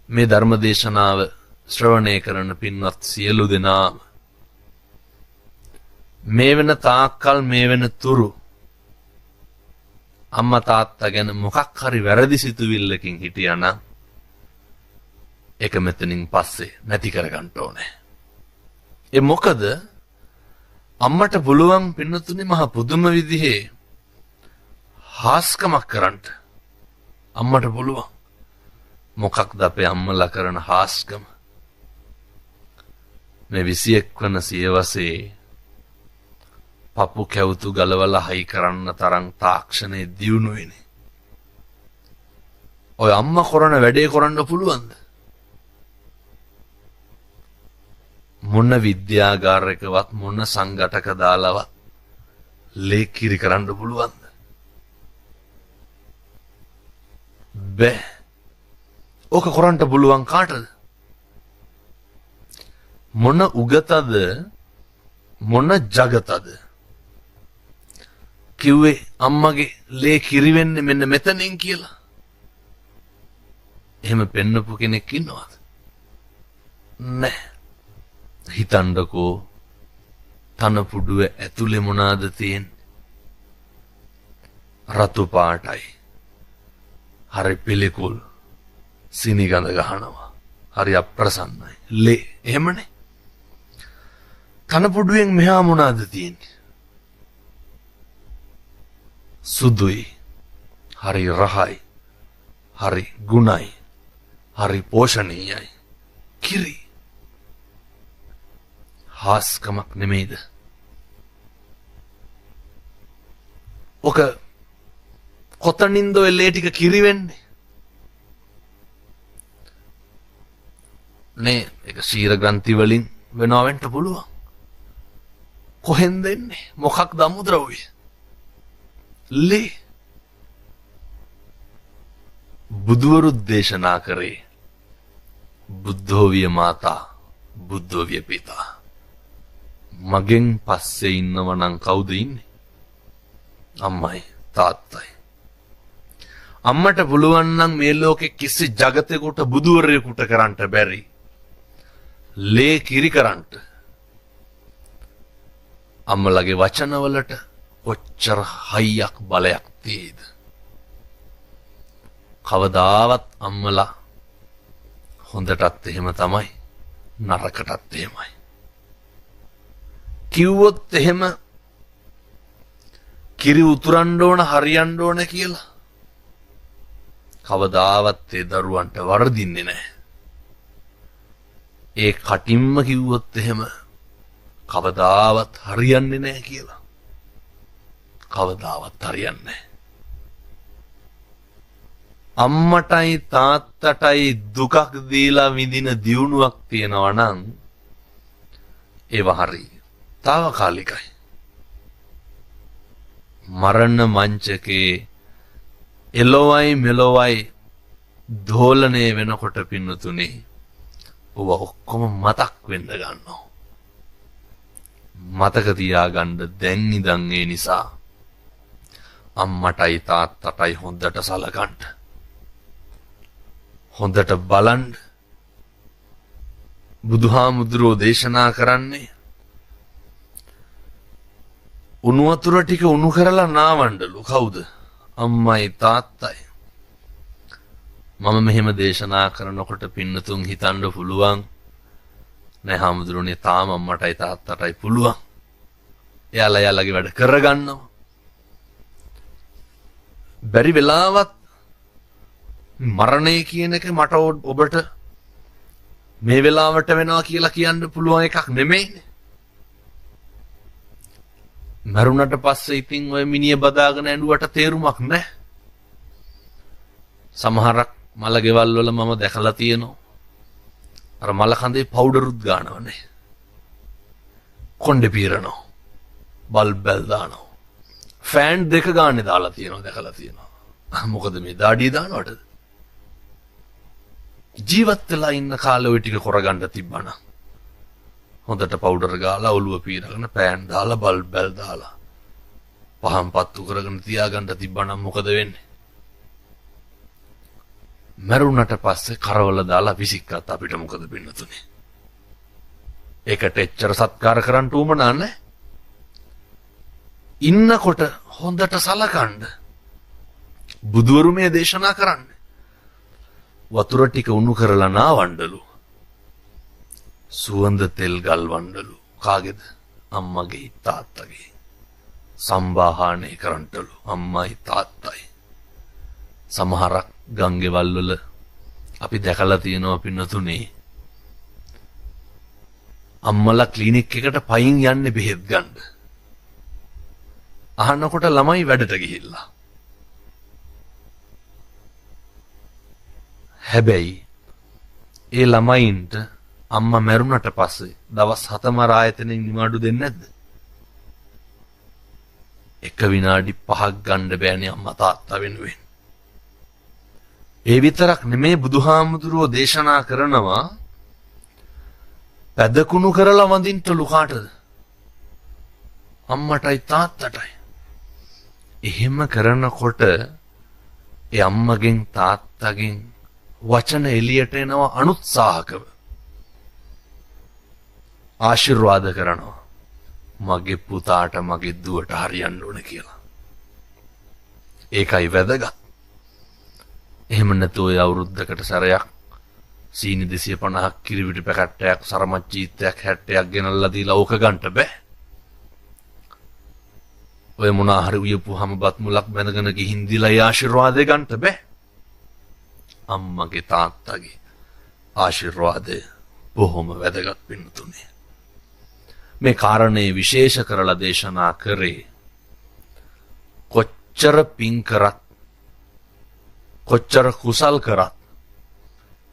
මේ ධර්ම දේශනාව ශ්‍රවණය කරන පින්වත් සියලු දෙනාම මේ වෙන තාක්කල් මේ වෙන තුරු අම්මා තාත්තා ගැන මොකක් හරි වැරදි සිතුවිල්ලකින් හිටියානම් ඒක මෙතනින් පස්සේ නැති කරගන්න ඕනේ. ඒ මොකද අම්මට පුළුවන් පින්නතුනි මහ පුදුම විදිහේ හාස්කමක් කරන්න. අම්මට පුළුවන්. මොකක්ද අපේ අම්මලා කරන හාස්කම? මේ 21 වන සියවසේ පපු කැවුතු ගලවලා හයි කරන්න තරම් තාක්ෂණයේ දියුණු වෙන්නේ. ඔය අම්මා කරන වැඩේ කරන්න පුළුවන්ද? මොන විද්‍යාගාරයකවත් මොන සංගතක දාලවත් ලේකිරි කරන්න පුළුවන්ද? බෑ. ඕක කරන්න පුළුවන් කාටද? මොන උගතද මොන జగතද කිව්වේ අම්මගේ ලේ කිරි වෙන්නේ මෙන්න මෙතනින් කියලා? එහෙම පෙන්නපු කෙනෙක් ඉන්නවද? නැහැ. හිතන්නකෝ තනපුඩුව ඇතුලේ මොනවාද තියෙන්නේ? රතු පාටයි. හරි පිළිකුල්. සිනිගඳ ගහනවා. හරි අප්‍රසන්නයි. ලේ එහෙමනේ. තනපුඩුවෙන් මෙහා මොනවාද තියෙන්නේ? සුදුයි. හරි රහයි. හරි ගුණයි. හරි පෝෂණීයයි. කිරි. හාස්කමක් නෙමෙයිද? ඔක කොතනින්ද ඔය ලේ ටික කිරි වෙන්නේ? නේ ඒක ශීර ග්‍රන්ථි වලින් වෙනවා වෙන්න පුළුවන්. කොහෙන්ද එන්නේ? මොකක්ද අමුද්‍රව්‍ය? ලේ. බුදුවරු දේශනා කරේ බුද්ධෝවිය මාතා බුද්ධෝවිය පිතා. මගෙන් පස්සේ ඉන්නව නම් කවුද ඉන්නේ? අම්මයි තාත්තයි. අම්මට පුළුවන් නම් මේ ලෝකෙ කිසි జగතෙකුට බුදුවරයෙකුට කරන්න බැරි ලේ කිරි කරන්න. අම්මලගේ වචනවලට කොච්චර හයියක් බලයක් තියෙද? කවදාවත් අම්මලා හොඳටත් එහෙම තමයි නරකටත් එහෙමයි. කිව්වොත් එහෙම කිරි උතුරන්න ඕන හරියන්න ඕන කියලා කවදාවත් ඒ දරුවන්ට වරදින්නේ නැහැ. ඒ කටින්ම කිව්වොත් එහෙම කවදාවත් හරියන්නේ නැහැ කියලා. කවදාවත් හරියන්නේ නැහැ. අම්මටයි තාත්තටයි දුකක් දීලා විඳින දියුණුවක් තියෙනවා නම් ඒව හරි తాවකාලිකයි. මරණ මංචකේ එළොවයි මෙලොවයි දෝලණය වෙනකොට පින්නතුනේ ඔව ඔක්කොම මතක් වෙන්න ගන්නවා. මතක තියාගන්න දැන් ඉඳන් ඒ නිසා අම්මටයි තාත්තටයි හොඳට සලකන්න. හොඳට බලන්න. බුදුහාමුදුරෝ දේශනා කරන්නේ උණු වතුර ටික උණු කරලා නාවන්නලු. කවුද? අම්මයි තාත්තයි. මම මෙහෙම දේශනා කරනකොට පින්නතුන් හිතන්න පුළුවන් නෑ හාමුදුරනේ තාම අම්මටයි තාත්තටයි පුළුවන්. එයාලා යාළගේ වැඩ කරගන්නවා. බැරි වෙලාවත් මරණය කියන එක මට ඔබට මේ වෙලාවට වෙනවා කියලා කියන්න පුළුවන් එකක් නෙමෙයිනේ. මරුණට පස්සේ ඉතින් ඔය මිනිය බදාගෙන ඇඬුවට තේරුමක් නැහැ. සමහරක් මල ගෙවල් වල මම දැකලා තියෙනවා. අර මල කඳේ පවුඩරුත් ගන්නවනේ. කොණ්ඩේ පීරනවා. බල්බ් බැල් දානවා. ෆෑන් දෙක ගානේ දාලා තියෙනවා දැකලා තියෙනවා. මොකද මේ දාඩිය දානවටද? ජීවත් වෙලා ඉන්න කාලේ ඔය ටික කරගන්න තිබ්බනම් හොඳට පවුඩර් ගාලා ඔළුව පීරගෙන පෑන් දාලා බල්බ් බැල් දාලා පහන් පත්තු කරගෙන තියාගන්න තිබ්බනම් මොකද වෙන්නේ? මරුණට පස්සේ කරවල දාලා විසික්කත් අපිට මොකද වෙන්නතුනේ? ඒකට එච්චර සත්කාර කරන්න උවමනා නැහැ. ඉන්නකොට හොඳට සලකන්න. බුදුවරු මේ දේශනා කරන්නේ වතුර ටික උණු කරලා නාවන්නලු. සුවඳ තෙල් ගල්වන්නලු. කාගේද? අම්මගේ තාත්තගේ. සම්බාහානය කරන්නලු අම්මයි තාත්තයි. සමහරක් ගංගෙවල් වල අපි දැකලා තියෙනවා පින්නතුනේ අම්මලා ක්ලිනික් එකට පයින් යන්නේ බෙහෙත් ගන්න. අහනකොට ළමයි වැඩට ගිහිල්ලා. හැබැයි ඒ ළමයින්ට අම්මා මැරුණට පස්සේ දවස් 7ම ආයතනෙන් නිවාඩු දෙන්නේ නැද්ද? එක විනාඩි 5ක් ගන්න බෑනේ අම්මා තාත්තා වෙනුවෙන්. ඒ විතරක් නෙමේ බුදුහාමුදුරුවෝ දේශනා කරනවා පැදකුණු කරලා වඳින්නලු කාටද? අම්මටයි තාත්තටයි. එහෙම කරනකොට ඒ අම්මගෙන් තාත්තගෙන් වචන එළියට එනවා අනුත්සාහකව. ආශිර්වාද කරනවා. මගේ පුතාට මගේ දුවට හරියන්න ඕන කියලා. ඒකයි වැදගත්. එහෙම නැතුව ඔය අවුරුද්දකට සැරයක් සීනි 250ක් කිරිවිටි පැකට්ටයක් සරමච්චීත්තයක් 60ක් ගෙනල්ලා දීලා ඕක ගන්නට බෑ. ඔය මොනවා හරි උයපුවාම බත් මුලක් බැඳගෙන ගිහින් දීලා ආශිර්වාදේ ගන්නට බෑ. අම්මගේ තාත්තගේ ආශිර්වාදය බොහොම වැදගත් වෙනුතුනේ. මේ කාරණේ විශේෂ කරලා දේශනා කරේ කොච්චර පින් කරත් කොච්චර කුසල් කරත්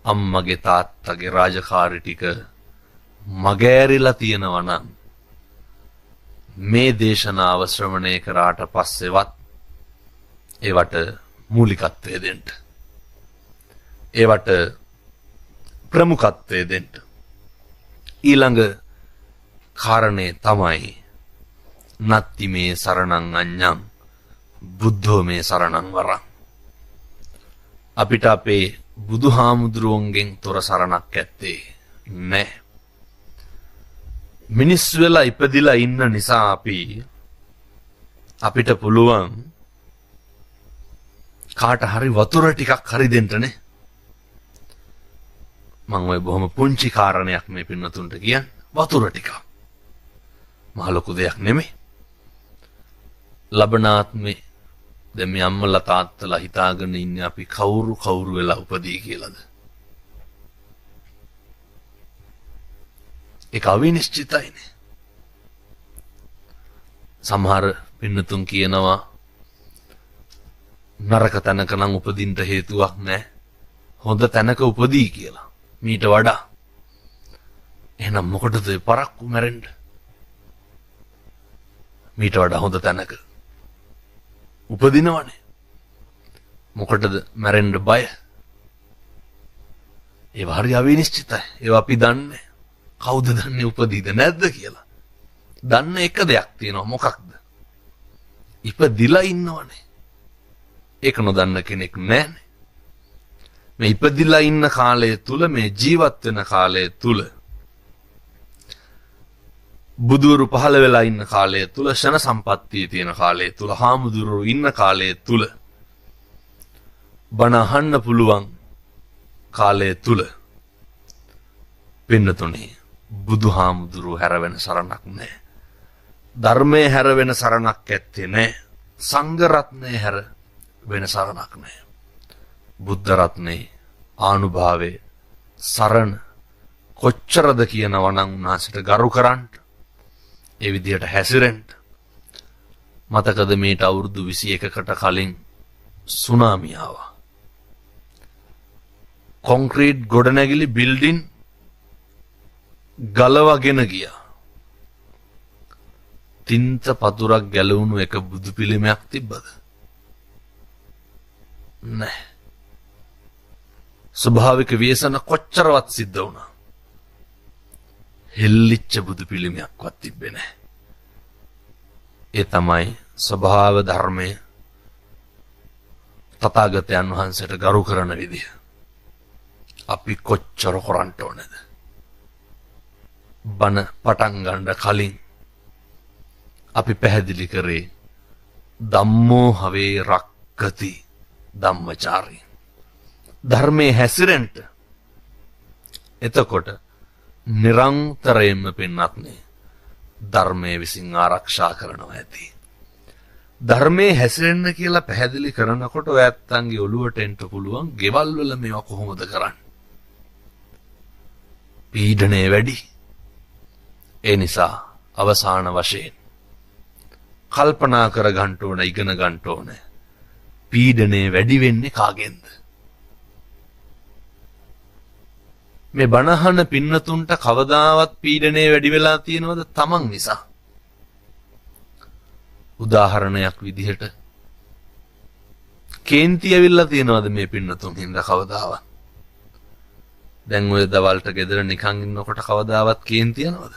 අම්මගේ තාත්තගේ රාජකාරී ටික මගෑරිලා තියෙනවා නම් මේ දේශනාව ශ්‍රවණය කරාට පස්සෙවත් ඒවට මූලිකත්වය දෙන්න. ඒවට ප්‍රමුඛත්වය දෙන්න. ඊළඟ කාරණේ තමයි නත්ති මේ සරණං අඤ්ඤං බුද්ධෝ මේ සරණං වරං. අපිට අපේ බුදුහාමුදුරුවන්ගෙන් තොර සරණක් ඇත්තේ නැහැ. මිනිස් වෙලා ඉපදිලා ඉන්න නිසා අපිට පුළුවන් කාට හරි වතුර ටිකක් හරි දෙන්නනේ. මම ඔය බොහොම පුංචි කාරණයක් මේ පින්නතුන්ට කියන්නේ. වතුර ටිකක්. මහ ලොකු දෙයක් නෙමෙයි. ලබනාත්මේ දැන් මේ අම්මලා තාත්තලා හිතාගෙන ඉන්නේ අපි කවුරු වෙලා උපදී කියලාද? ඒක අවිනිශ්චිතයිනේ. සමහර පින්නතුන් කියනවා නරක තැනක නම් උපදින්න හේතුවක් නැහැ. හොඳ තැනක උපදී කියලා. මීට වඩා. එහෙනම් මොකටද පරක්කු මැරෙන්න? මීට වඩා හොඳ තැනක උපදිනවනේ. මොකටද මැරෙන්න බය? ඒව හරි අවිනිශ්චිතයි. ඒව අපි දන්නේ. කවුද දන්නේ උපදීද නැද්ද කියලා? දන්න එක දෙයක් තියෙනවා. මොකක්ද? ඉපදිලා ඉන්නවනේ. ඒක නොදන්න කෙනෙක් නැහැනේ. මේ ඉපදිලා ඉන්න කාලය තුල මේ ජීවත් වෙන කාලය තුල බුදුරු පහළ වෙලා ඉන්න කාලය තුල ෂණ සම්පත්තිය තියෙන කාලය තුල හාමුදුරුවෝ ඉන්න කාලය තුල බණ අහන්න පුළුවන් කාලය තුල පින්නතුනේ බුදුහාමුදුරුවෝ හැර වෙන සරණක් නැහැ. ධර්මයේ හැර වෙන සරණක් ඇත්තේ නැහැ. සංඝ රත්නයේ හැර වෙන සරණක් නැහැ. බුද්ධ රත්නේ ආනුභාවයේ සරණ කොච්චරද කියනවා නම් උන්වහන්සේට ගරු කරන්න. ඒ විදිහට හැසිරෙන්න. මතකද මේට අවුරුදු 21කට කලින් සුනාමි ආවා. කොන්ක්‍රීට් ගොඩනැගිලි බිල්ඩින් ගලවගෙන ගියා. තින්ත පතුරක් ගැලවුණු එක බුදු පිළිමයක් තිබ්බද? නැහැ. ස්වභාවික ව්‍යසන කොච්චරවත් සිද්ධ වුණා. හෙල්ලිච්ච බුදු පිළිමයක්වත් තිබ්බේ නැහැ. ඒ තමයි ස්වභාව ධර්මය තථාගතයන් වහන්සේට ගරු කරන විදිය. අපි කොච්චර කරන්න ඕනේද? බණ පටන් ගන්න කලින් අපි පැහැදිලි කරේ ධම්මෝ හවේ රක්කති ධම්මචාරී. ධර්මයේ හැසිරෙන්න. එතකොට නිරන්තරයෙන්ම පින්වත්නි ධර්මයේ විසින් ආරක්ෂා කරනවා ඇති. ධර්මයේ හැසිරෙන්න කියලා පැහැදිලි කරනකොට ඔය ඇත්තන්ගේ ඔළුවට එන්න පුළුවන් ගෙවල් වල මේවා කොහොමද කරන්නේ? පීඩනය වැඩි. ඒ නිසා අවසාන වශයෙන් කල්පනා කර ගන්න ඕන, ඉගෙන ගන්න ඕන. පීඩනය වැඩි වෙන්නේ කාගෙන්ද? මේ බණහන පින්නතුන්ට කවදාවත් පීඩනය වැඩි වෙලා තියෙනවද? තමන් නිසා. උදාහරණයක් විදිහට කේන්ති ඇවිල්ලා තියෙනවද මේ පින්නතුන් හින්දා කවදාවත්? දැන් ඔය දවල්ට ගෙදර නිකන් ඉන්නකොට කවදාවත් කේන්ති යනවද?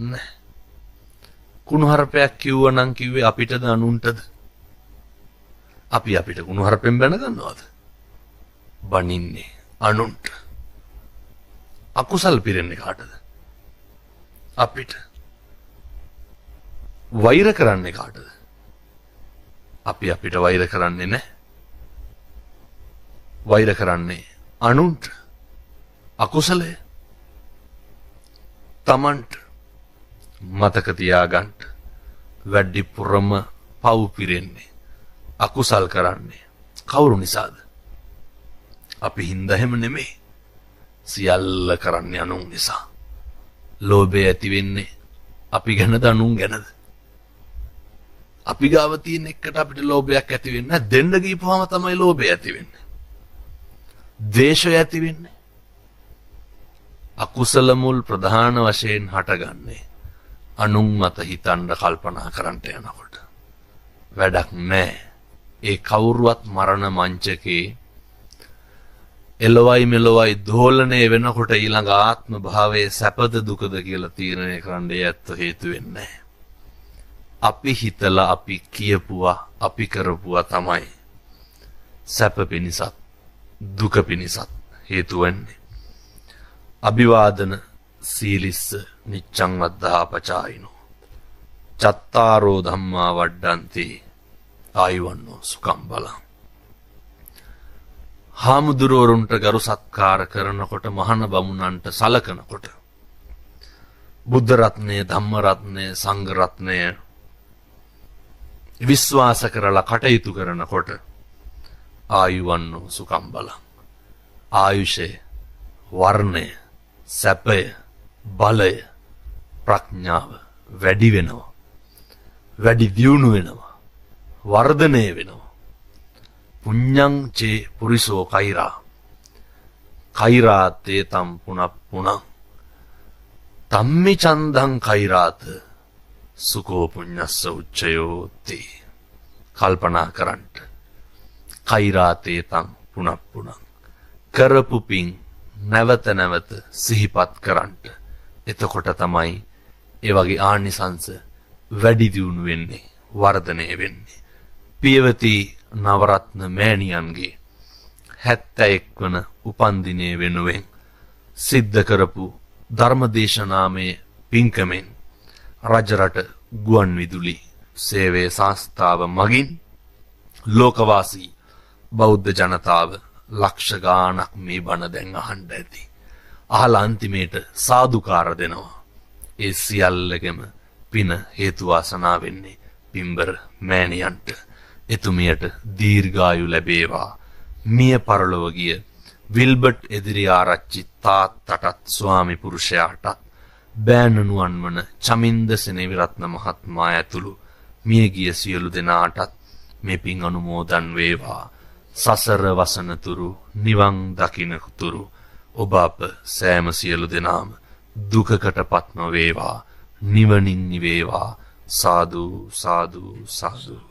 නෑ. කුණුහරුපයක් කිව්වනම් කිව්වේ අපිටද අනුන්ටද? අපි අපිට කුණුහරුපෙන් බැන ගන්නවද? බනින්නේ අනුන්ට. අකුසල් පිරෙන්නේ කාටද? අපිට. වෛර කරන්නේ කාටද? අපි අපිට වෛර කරන්නේ නැහැ. වෛර කරන්නේ අනුන්ට. අකුසලය තමන්ට. මතක තියාගන්න. වැඩිපුරම පව් පිරෙන්නේ අකුසල් කරන්නේ කවුරු නිසාද? අපි හින්දා හැම නෙමෙයි. සියල්ල කරන්නේ අනුන් නිසා. ලෝභය ඇති වෙන්නේ අපි ගැනද අනුන් ගැනද? අපි ගාව තියෙන එකට අපිට ලෝභයක් ඇති වෙන්නේ නැහැ. දෙන්න ගිහපුවාම තමයි ලෝභය ඇති වෙන්නේ. ද්වේෂය ඇති වෙන්නේ. අකුසල මුල් ප්‍රධාන වශයෙන් හටගන්නේ අනුන් මත හිතන්න කල්පනා කරන්නට යනකොට. වැඩක් නැහැ. ඒ කවුරුවත් මරණ මංචකේ එළවයි මෙලොවයි දෝලණය වෙනකොට ඊළඟ ආත්ම භාවයේ සැපද දුකද කියලා තීරණය කරන්න ඇත්ත හේතු වෙන්නේ. අපි හිතලා අපි කියපුවා අපි කරපුවා තමයි සැප පිණිසත් දුක පිණිසත් හේතු වෙන්නේ. අභිවාදන සීලිස්ස නිච්ඡං වද්ධාපචායිනෝ චත්තාරෝ ධම්මා වඩ්ඩන්ති ආයුවන්නෝ සුඛං බලං. හාමුදුරුවරුන්ට ගරු සත්කාර කරනකොට මහාන බමුණන්ට සලකනකොට බුද්ධ රත්නය ධම්ම රත්නය සංඝ රත්නය විශ්වාස කරලා කටයුතු කරනකොට ආයුවන්නෝ සුඛං බලං. ආයුෂය වර්ණය සැපය බලය ප්‍රඥාව වැඩි වෙනවා. වැඩි දියුණු වෙනවා. වර්ධනය වෙනවා. පුඤ්ඤං චේ පුරිසෝ කෛරා කෛරාතේ තම් පුනප්පුනං තම්මි චන්දං කෛරාත සුකෝ පුඤ්ඤස්ස උච්චයෝති. කල්පනා කරන්ට. කෛරාතේ තම් පුනප්පුනං කරපු පින් නැවත නැවත සිහිපත් කරන්ට. එතකොට තමයි ඒ වගේ ආනිසංස වැඩි දියුණු වෙන්නේ වර්ධනය වෙන්නේ. පියවති නවරත්න මෑණියන්ගේ 71 වන උපන්දිනය වෙනුවෙන් සිද්ධ කරපු ධර්මදේශනාමය පින්කමෙන් රජරට ගුවන් විදුලි සේවය සංස්ථාව මගින් ලෝකවාසී බෞද්ධ ජනතාව ලක්ෂ ගාණක් මේ බණ දැන් අහන්න ඇති. අහලා අන්තිමේට සාදුකාර දෙනවා. ඒ සියල්ලගෙම පින හේතු වාසනා වෙන්නේ පින්බර මෑණියන්ට. එතුමියට දීර්ඝායු ලැබේවා. මිය පරලොව ගිය විල්බර්ට් එදිරි ආරච්චි තාත්තටත් ස්වාමි පුරුෂයාටත් බෑණනුවන් වන චමින්ද සෙනෙවිරත්න මහත්මයා ඇතුළු මියගිය සියලු දෙනාටත් මේ පින් අනුමෝදන් වේවා. සසර වසනතුරු නිවන් දකින්නතුරු ඔබ අප සෑම සියලු දෙනාම දුකකටපත් නොවේවා. නිවනින් නිවේවා. සාදු සාදු සාදු.